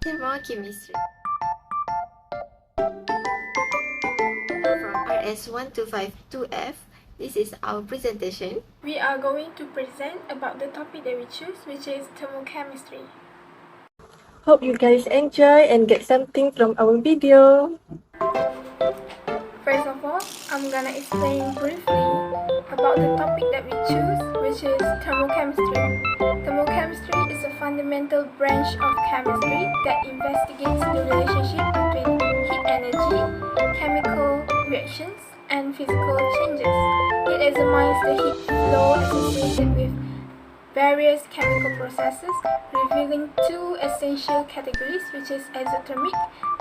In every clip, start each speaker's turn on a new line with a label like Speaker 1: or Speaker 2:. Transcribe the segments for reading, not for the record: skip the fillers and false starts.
Speaker 1: Thermochemistry. From RS1252F, this is our presentation.
Speaker 2: We are going to present about the topic that we choose, which is thermochemistry.
Speaker 3: Hope you guys enjoy and get something from our video.
Speaker 2: First of all, I'm gonna explain briefly about the topic that we choose, which is thermochemistry. Thermochemistry is a fundamental branch of chemistry that investigates the relationship between heat energy, chemical reactions, and physical changes. It examines the heat flow associated with various chemical processes, revealing two essential categories, which is exothermic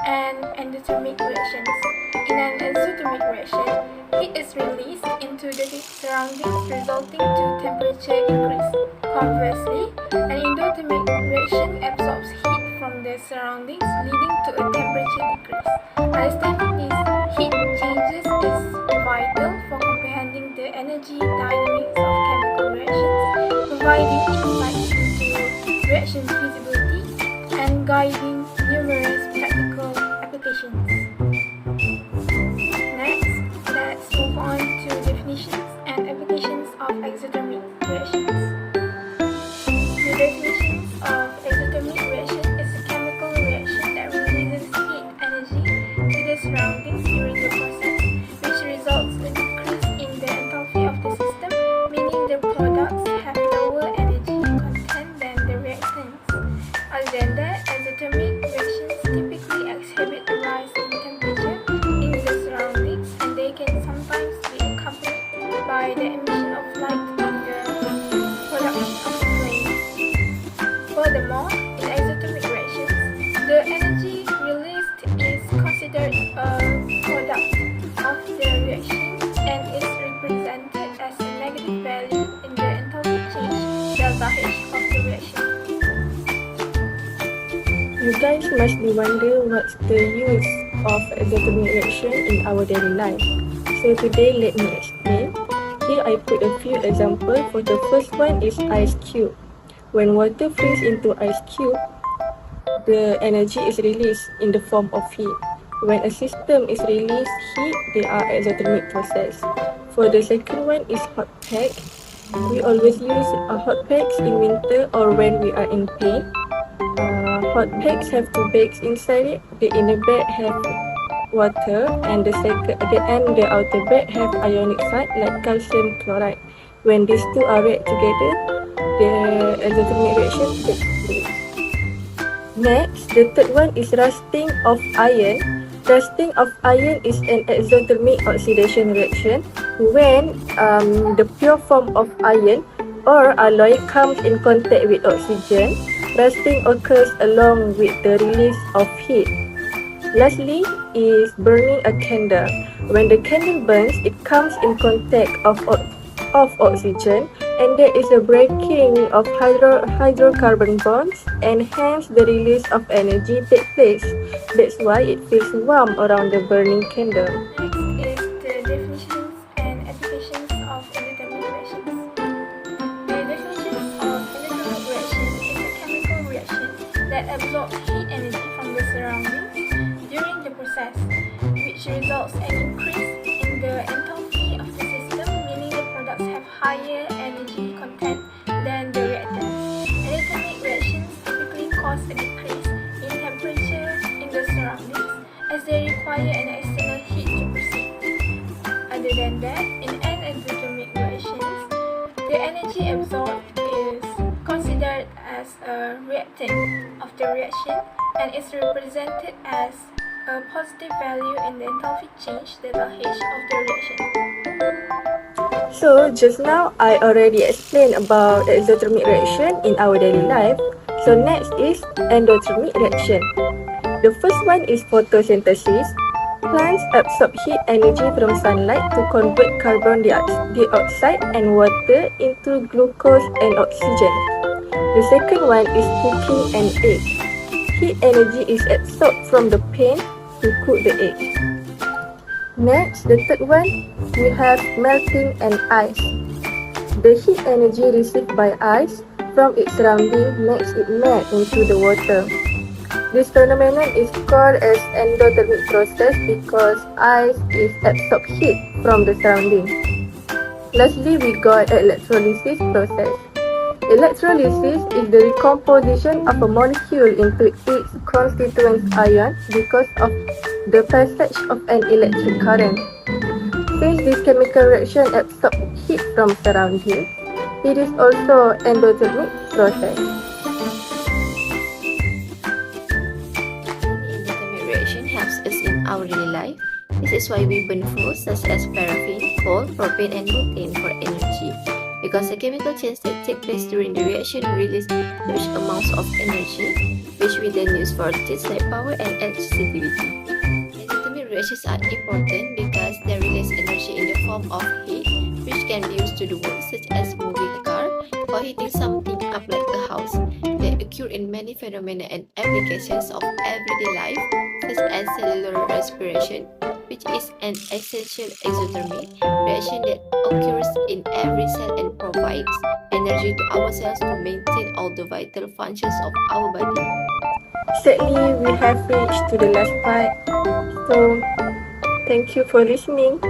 Speaker 2: and endothermic reactions. In an exothermic reaction, heat is released into the surroundings, resulting to temperature increase. Conversely, an endothermic reaction absorbs heat from the surroundings, leading to a temperature decrease. Understanding these heat changes is vital for comprehending the energy dynamics of chemical reactions, providing insights into reaction feasibility, and guiding numerous practical applications. Next, let's move on to definitions and applications of exothermic reactions. The definitions of exothermic reaction is a chemical reaction that releases heat energy to the surroundings during the process, which results in a decrease in the enthalpy of the system, meaning the products have lower energy content than the reactants. Other than that, exothermic reactions typically exhibit a rise in temperature in the surroundings, and they can sometimes be accompanied by the emission of light in the production of the flame. Furthermore, in exothermic reactions, the energy released is considered a product of the reaction and is represented as a negative value in the enthalpy change delta H of the reaction.
Speaker 3: You guys must be wondering what's the use of exothermic reaction in our daily life. So today let me explain. Here I put a few examples. For the first one is ice cube. When water freezes into ice cube, the energy is released in the form of heat. When a system is released heat, they are exothermic process. For the second one is hot pack. We always use hot packs in winter or when we are in pain. Hot packs have two bags inside it. The inner bag have water and the outer bag have ionic side like calcium chloride. When these two are react together, the exothermic reaction takes place. Next, the third one is rusting of iron. Rusting of iron is an exothermic oxidation reaction when the pure form of iron or alloy comes in contact with oxygen. Rusting occurs along with the release of heat. Lastly is burning a candle. When the candle burns, it comes in contact of oxygen, and there is a breaking of hydrocarbon bonds, and hence the release of energy takes place. That's why it feels warm around the burning candle.
Speaker 2: Next is the definitions and applications of endothermic reactions. The definitions of endothermic reaction is a chemical reaction that absorbs heat energy from the surroundings during the process, which results in an increase in the enthalpy of the system, meaning the products have higher energy content than the reactants. Endothermic reactions typically cause a decrease in temperature in the surroundings as they require an external heat to proceed. Other than that, in an exothermic reactions, the energy absorbed is considered as a reactant of the reaction and is represented as a positive value in the enthalpy change delta H of the reaction.
Speaker 3: So just now I already explained about exothermic reaction in our daily life. So next is endothermic reaction. The first one is photosynthesis. Plants absorb heat energy from sunlight to convert carbon dioxide and water into glucose and oxygen. The second one is cooking an egg. Heat energy is absorbed from the pan to cook the egg. Next, the third one, we have melting an ice. The heat energy received by ice from its surrounding makes it melt into the water. This phenomenon is called as endothermic process because ice is absorbed heat from the surrounding. Lastly, we got electrolysis process. Electrolysis is the recomposition of a molecule into its constituent ion because of the passage of an electric current. Since this chemical reaction absorbs heat from surrounding, it is also endothermic process.
Speaker 1: Endothermic reaction helps us in our daily life. This is why we burn fuels such as paraffin, coal, propane, and butane for energy. Because the chemical changes that take place during the reaction release huge amounts of energy, which we then use for things like power and electricity. Endothermic reactions are important because they release energy in the form of heat, which can be used to do work such as moving a car or heating something up like a house. They occur in many phenomena and applications of everyday life, such as cellular respiration, which is an essential exothermic reaction that occurs in every cell and provides energy to our cells to maintain all the vital functions of our body.
Speaker 3: Sadly, we have reached to the last part. So, thank you for listening.